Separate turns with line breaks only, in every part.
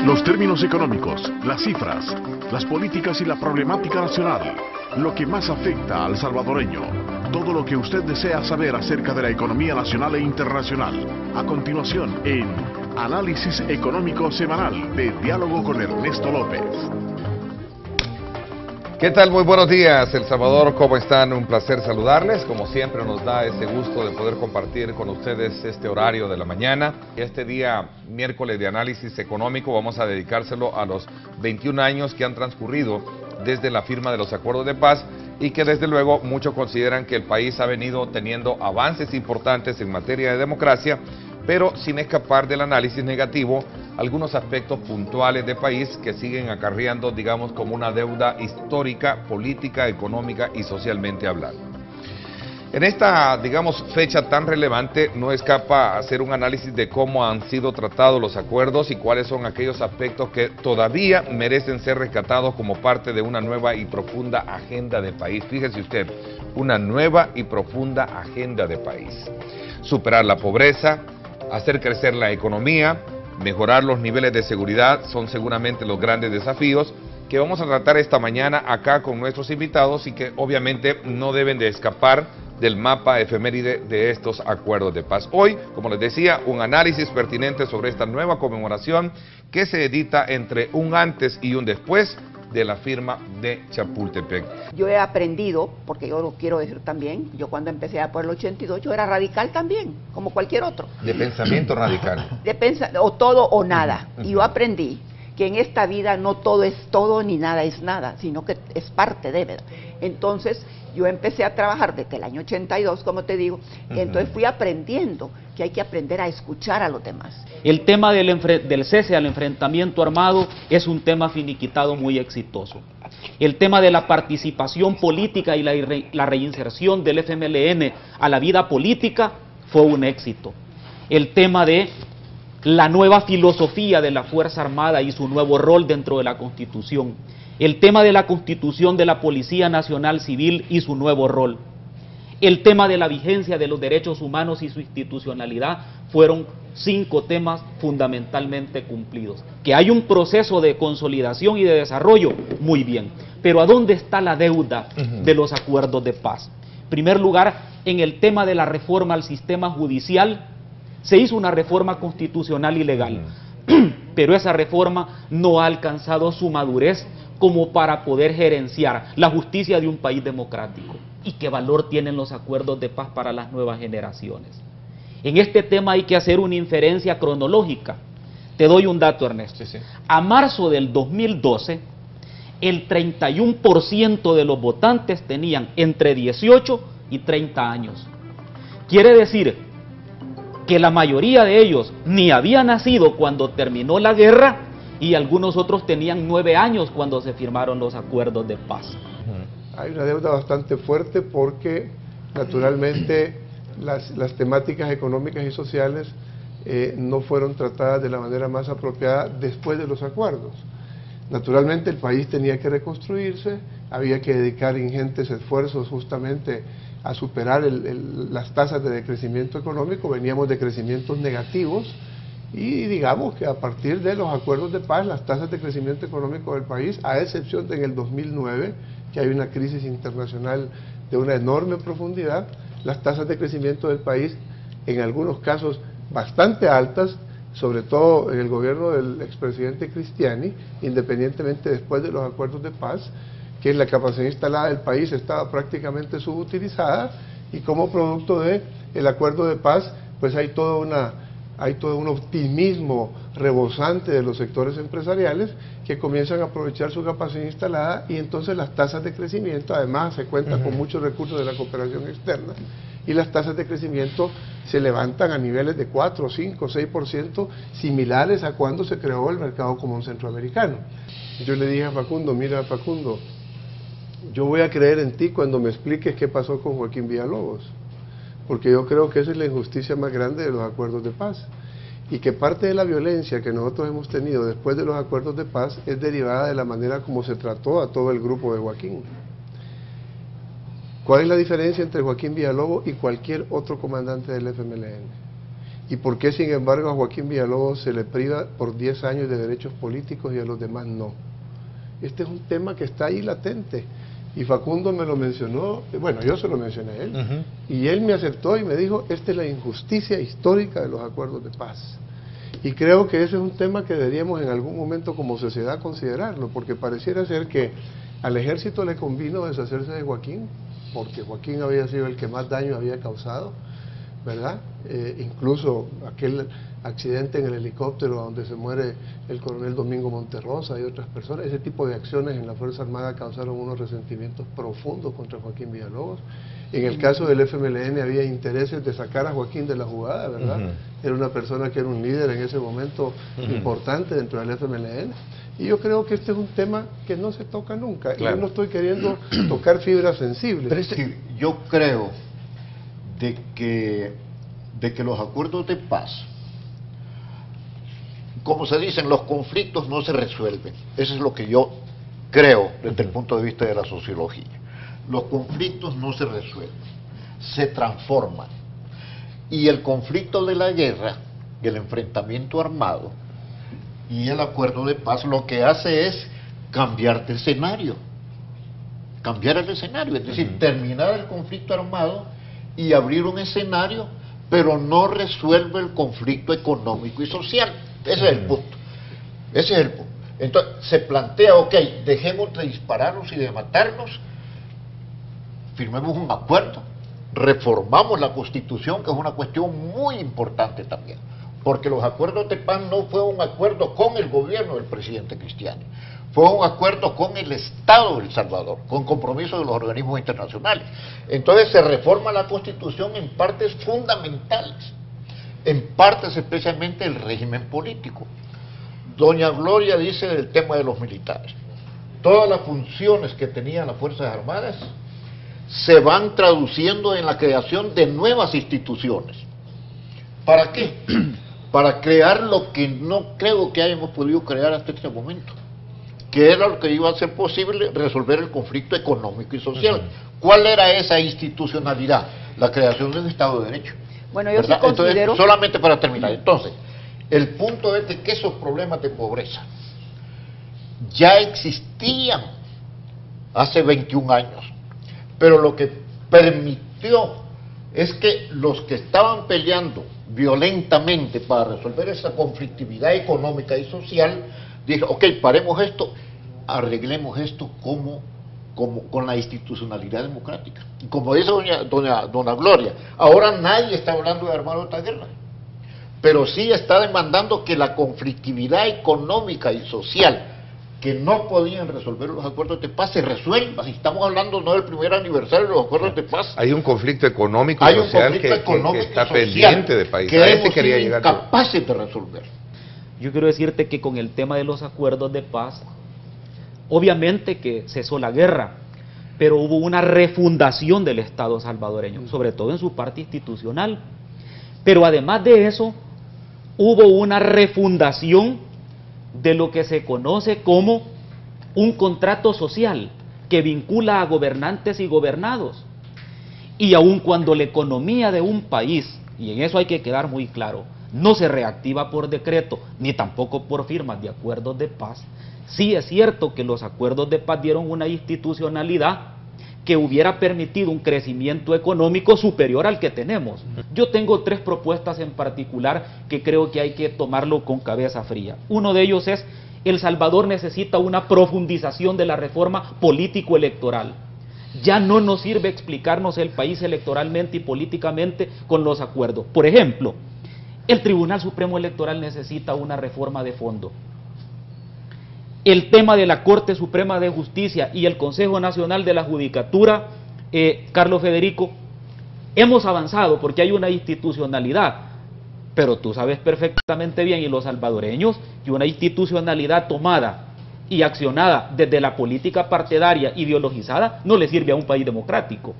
Los términos económicos, las cifras, las políticas y la problemática nacional, lo que más afecta al salvadoreño, todo lo que usted desea saber acerca de la economía nacional e internacional. A continuación, en Análisis Económico Semanal de Diálogo con Ernesto López.
¿Qué tal? Muy buenos días, El Salvador, ¿cómo están? Un placer saludarles. Como siempre nos da ese gusto de poder compartir con ustedes este horario de la mañana. Este día, miércoles de análisis económico, vamos a dedicárselo a los 21 años que han transcurrido desde la firma de los acuerdos de paz y que desde luego muchos consideran que el país ha venido teniendo avances importantes en materia de democracia, pero sin escapar del análisis negativo, algunos aspectos puntuales del país que siguen acarreando, digamos, como una deuda histórica, política, económica y socialmente hablando. En esta, digamos, fecha tan relevante, no escapa hacer un análisis de cómo han sido tratados los acuerdos y cuáles son aquellos aspectos que todavía merecen ser rescatados como parte de una nueva y profunda agenda de país. Fíjese usted, una nueva y profunda agenda de país. Superar la pobreza, hacer crecer la economía, mejorar los niveles de seguridad son seguramente los grandes desafíos que vamos a tratar esta mañana acá con nuestros invitados y que obviamente no deben de escapar del mapa efeméride de estos acuerdos de paz. Hoy, como les decía, un análisis pertinente sobre esta nueva conmemoración que se edita entre un antes y un después de la firma de Chapultepec.
Yo he aprendido, porque yo lo quiero decir también, yo cuando empecé por el 82 yo era radical también, como cualquier otro.
De pensamiento radical.
O todo o nada. Y yo aprendí que en esta vida no todo es todo ni nada es nada, sino que es parte de, ¿verdad? Entonces yo empecé a trabajar desde el año 82, como te digo, entonces fui aprendiendo que hay que aprender a escuchar a los demás.
El tema del cese al enfrentamiento armado es un tema finiquitado muy exitoso. El tema de la participación política y la reinserción del FMLN a la vida política fue un éxito. El tema de la nueva filosofía de la Fuerza Armada y su nuevo rol dentro de la Constitución. El tema de la constitución de la Policía Nacional Civil y su nuevo rol. El tema de la vigencia de los derechos humanos y su institucionalidad fueron 5 temas fundamentalmente cumplidos. Que hay un proceso de consolidación y de desarrollo, muy bien. Pero ¿a dónde está la deuda de los acuerdos de paz? En primer lugar, en el tema de la reforma al sistema judicial, se hizo una reforma constitucional y legal, pero esa reforma no ha alcanzado su madurez como para poder gerenciar la justicia de un país democrático. ¿Y qué valor tienen los acuerdos de paz para las nuevas generaciones? En este tema hay que hacer una inferencia cronológica. Te doy un dato, Ernesto.
Sí.
A marzo del 2012, el 31% de los votantes tenían entre 18 y 30 años. Quiere decir que la mayoría de ellos ni había nacido cuando terminó la guerra y algunos otros tenían 9 años cuando se firmaron los acuerdos de paz.
Hay una deuda bastante fuerte porque naturalmente las temáticas económicas y sociales no fueron tratadas de la manera más apropiada después de los acuerdos. Naturalmente el país tenía que reconstruirse, había que dedicar ingentes esfuerzos justamente a superar las tasas de decrecimiento económico. Veníamos de crecimientos negativos y digamos que a partir de los acuerdos de paz las tasas de crecimiento económico del país, a excepción de en el 2009, que hay una crisis internacional de una enorme profundidad, las tasas de crecimiento del país en algunos casos bastante altas, sobre todo en el gobierno del expresidente Cristiani, independientemente después de los acuerdos de paz, que la capacidad instalada del país estaba prácticamente subutilizada y como producto del acuerdo de paz, pues hay todo un optimismo rebosante de los sectores empresariales que comienzan a aprovechar su capacidad instalada y entonces las tasas de crecimiento, además se cuenta con muchos recursos de la cooperación externa y las tasas de crecimiento se levantan a niveles de 4, 5, 6%, similares a cuando se creó el mercado común centroamericano. Yo le dije a Facundo, mira Facundo, yo voy a creer en ti cuando me expliques qué pasó con Joaquín Villalobos, porque yo creo que esa es la injusticia más grande de los acuerdos de paz, y que parte de la violencia que nosotros hemos tenido después de los acuerdos de paz es derivada de la manera como se trató a todo el grupo de Joaquín. ¿Cuál es la diferencia entre Joaquín Villalobos y cualquier otro comandante del FMLN? ¿Y por qué, sin embargo, a Joaquín Villalobos se le priva por 10 años de derechos políticos y a los demás no? Este es un tema que está ahí latente. Y Facundo me lo mencionó, bueno, yo se lo mencioné a él, y él me aceptó y me dijo, esta es la injusticia histórica de los acuerdos de paz. Y creo que ese es un tema que deberíamos en algún momento como sociedad considerarlo, porque pareciera ser que al ejército le convino deshacerse de Joaquín, porque Joaquín había sido el que más daño había causado, ¿verdad? Incluso aquel accidente en el helicóptero donde se muere el coronel Domingo Monterrosa y otras personas, ese tipo de acciones en la Fuerza Armada causaron unos resentimientos profundos contra Joaquín Villalobos. En el caso del FMLN había intereses de sacar a Joaquín de la jugada, ¿verdad? Era una persona que era un líder en ese momento importante dentro del FMLN. Y yo creo que este es un tema que no se toca nunca. Claro. Yo no estoy queriendo tocar fibras sensibles.
Pero yo creo de que los acuerdos de paz, como se dicen, los conflictos no se resuelven. Eso es lo que yo creo desde el punto de vista de la sociología. Los conflictos no se resuelven, se transforman. Y el conflicto de la guerra, el enfrentamiento armado y el acuerdo de paz lo que hace es cambiar de escenario. Cambiar el escenario, es decir, terminar el conflicto armado y abrir un escenario, pero no resuelve el conflicto económico y social. Ese es el punto. Ese es el punto. Entonces, se plantea, ok, dejemos de dispararnos y de matarnos, firmemos un acuerdo, reformamos la Constitución, que es una cuestión muy importante también, porque los acuerdos de paz no fue un acuerdo con el gobierno del presidente Cristiani, fue un acuerdo con el Estado de El Salvador, con compromiso de los organismos internacionales. Entonces se reforma la Constitución en partes fundamentales, en partes especialmente el régimen político. Doña Gloria dice del tema de los militares. Todas las funciones que tenían las Fuerzas Armadas se van traduciendo en la creación de nuevas instituciones. ¿Para qué? Para crear lo que no creo que hayamos podido crear hasta este momento, que era lo que iba a ser posible resolver el conflicto económico y social. ¿Cuál era esa institucionalidad? La creación de un Estado de Derecho.
Bueno, yo sí considero...
Entonces, solamente para terminar, entonces, el punto es de que esos problemas de pobreza ya existían hace 21 años, pero lo que permitió es que los que estaban peleando violentamente para resolver esa conflictividad económica y social, dijeron, ok, paremos esto, arreglemos esto con la institucionalidad democrática. Y como dice doña Gloria, ahora nadie está hablando de armar otra guerra, pero sí está demandando que la conflictividad económica y social que no podían resolver los acuerdos de paz se resuelva. Si estamos hablando no del primer aniversario de los acuerdos de paz.
Hay un conflicto económico y social que está pendiente de país.
Que hemos sido incapaces de resolver.
Yo quiero decirte que con el tema de los acuerdos de paz, obviamente que cesó la guerra, pero hubo una refundación del Estado salvadoreño, sobre todo en su parte institucional. Pero además de eso, hubo una refundación de lo que se conoce como un contrato social que vincula a gobernantes y gobernados. Y aun cuando la economía de un país, y en eso hay que quedar muy claro, no se reactiva por decreto, ni tampoco por firmas de acuerdos de paz, sí es cierto que los acuerdos de paz dieron una institucionalidad que hubiera permitido un crecimiento económico superior al que tenemos. Yo tengo 3 propuestas en particular que creo que hay que tomarlo con cabeza fría. Uno de ellos es, El Salvador necesita una profundización de la reforma político-electoral. Ya no nos sirve explicarnos el país electoralmente y políticamente con los acuerdos. Por ejemplo, el Tribunal Supremo Electoral necesita una reforma de fondo. El tema de la Corte Suprema de Justicia y el Consejo Nacional de la Judicatura, Carlos Federico, hemos avanzado porque hay una institucionalidad, pero tú sabes perfectamente bien, y los salvadoreños, que una institucionalidad tomada y accionada desde la política partidaria ideologizada no le sirve a un país democrático.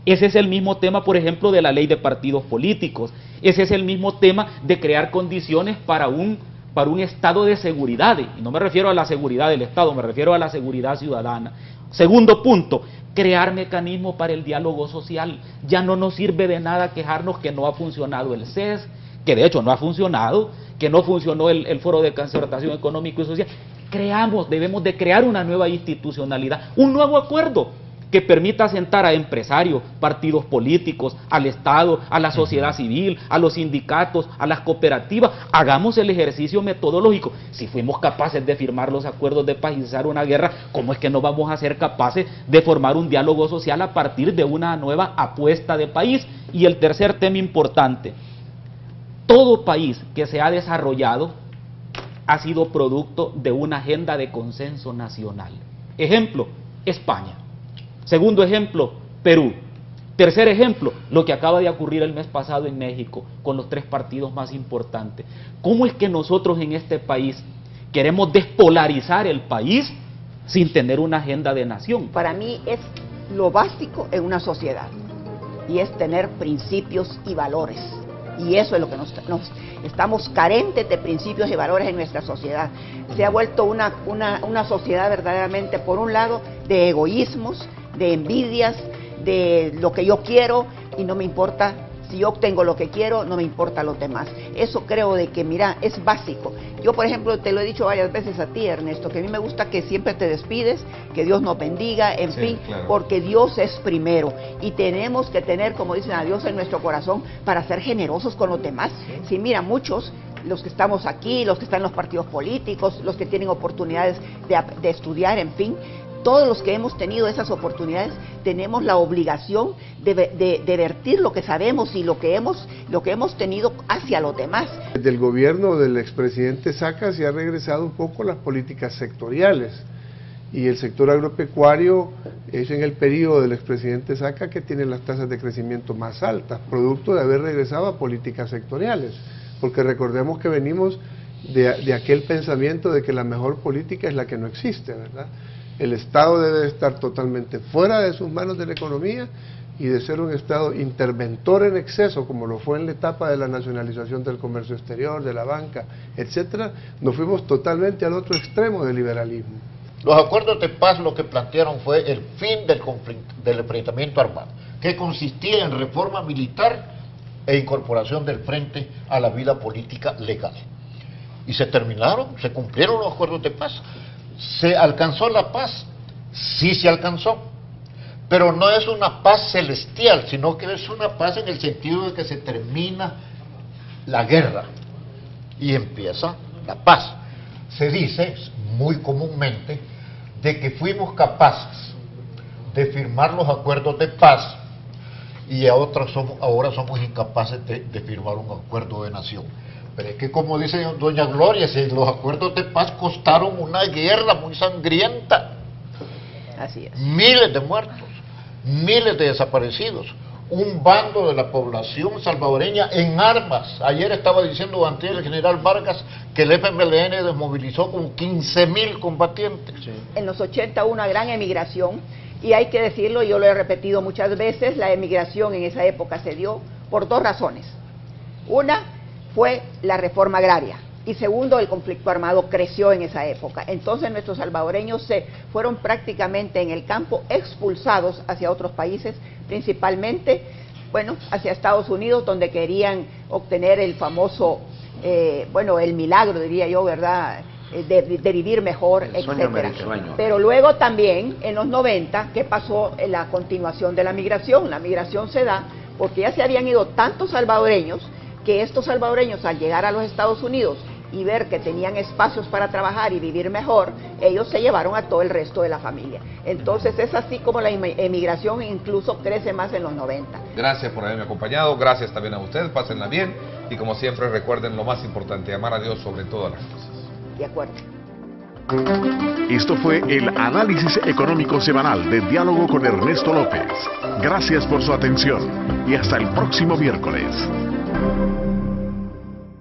Ese es el mismo tema, por ejemplo, de la ley de partidos políticos. Ese es el mismo tema de crear condiciones para un estado de seguridad, y no me refiero a la seguridad del Estado, me refiero a la seguridad ciudadana. Segundo punto, crear mecanismos para el diálogo social. Ya no nos sirve de nada quejarnos que no ha funcionado el CES, que de hecho no ha funcionado, que no funcionó el Foro de Concertación Económico y Social. Debemos de crear una nueva institucionalidad, un nuevo acuerdo que permita sentar a empresarios, partidos políticos, al Estado, a la sociedad civil, a los sindicatos, a las cooperativas. Hagamos el ejercicio metodológico. Si fuimos capaces de firmar los acuerdos de paz y cesar una guerra, ¿cómo es que no vamos a ser capaces de formar un diálogo social a partir de una nueva apuesta de país? Y el tercer tema importante, todo país que se ha desarrollado ha sido producto de una agenda de consenso nacional. Ejemplo, España. Segundo ejemplo, Perú. Tercer ejemplo, lo que acaba de ocurrir el mes pasado en México, con los 3 partidos más importantes. ¿Cómo es que nosotros en este país queremos despolarizar el país sin tener una agenda de nación?
Para mí es lo básico en una sociedad, y es tener principios y valores. Y eso es lo que estamos carentes de principios y valores en nuestra sociedad. Se ha vuelto una sociedad verdaderamente, por un lado, de egoísmos, de envidias, de lo que yo quiero y no me importa. Si yo obtengo lo que quiero, no me importa los demás. Eso creo de que, mira, es básico. Yo, por ejemplo, te lo he dicho varias veces a ti, Ernesto, que a mí me gusta que siempre te despides, que Dios nos bendiga, en fin, claro, porque Dios es primero. Y tenemos que tener, como dicen, a Dios en nuestro corazón para ser generosos con los demás. Sí, mira, muchos, los que estamos aquí, los que están en los partidos políticos, los que tienen oportunidades de estudiar, en fin, todos los que hemos tenido esas oportunidades tenemos la obligación de vertir lo que sabemos y lo que hemos tenido hacia los demás.
Desde el gobierno del expresidente Saca se ha regresado un poco las políticas sectoriales, y el sector agropecuario es en el periodo del expresidente Saca que tiene las tasas de crecimiento más altas, producto de haber regresado a políticas sectoriales, porque recordemos que venimos de aquel pensamiento de que la mejor política es la que no existe, ¿verdad? El Estado debe estar totalmente fuera de sus manos de la economía y de ser un Estado interventor en exceso, como lo fue en la etapa de la nacionalización del comercio exterior, de la banca, etcétera. Nos fuimos totalmente al otro extremo del liberalismo.
Los acuerdos de paz lo que plantearon fue el fin del conflicto, del enfrentamiento armado, que consistía en reforma militar e incorporación del frente a la vida política legal. Y se terminaron, se cumplieron los acuerdos de paz. ¿Se alcanzó la paz? Sí se alcanzó, pero no es una paz celestial, sino que es una paz en el sentido de que se termina la guerra y empieza la paz. Se dice muy comúnmente de que fuimos capaces de firmar los acuerdos de paz y ahora somos incapaces de firmar un acuerdo de nación. Pero es que, como dice doña Gloria, si los acuerdos de paz costaron una guerra muy sangrienta.
Así es.
Miles de muertos, miles de desaparecidos, un bando de la población salvadoreña en armas. Ayer estaba diciendo ante el general Vargas que el FMLN desmovilizó con 15.000 combatientes.
Sí. En los 80 hubo una gran emigración, y hay que decirlo, yo lo he repetido muchas veces, la emigración en esa época se dio por 2 razones. Una fue la reforma agraria, y segundo, el conflicto armado creció en esa época. Entonces nuestros salvadoreños se fueron prácticamente en el campo expulsados hacia otros países, principalmente, bueno, hacia Estados Unidos, donde querían obtener el famoso, el milagro, diría yo, ¿verdad?, de vivir mejor, etcétera. Pero luego también, en los 90, ¿qué pasó en la continuación de la migración? La migración se da porque ya se habían ido tantos salvadoreños, que estos salvadoreños, al llegar a los Estados Unidos y ver que tenían espacios para trabajar y vivir mejor, ellos se llevaron a todo el resto de la familia. Entonces es así como la emigración incluso crece más en los 90.
Gracias por haberme acompañado, gracias también a ustedes, pásenla bien, y como siempre recuerden lo más importante, amar a Dios sobre todas las cosas.
De acuerdo.
Esto fue el análisis económico semanal de Diálogo con Ernesto López. Gracias por su atención y hasta el próximo miércoles.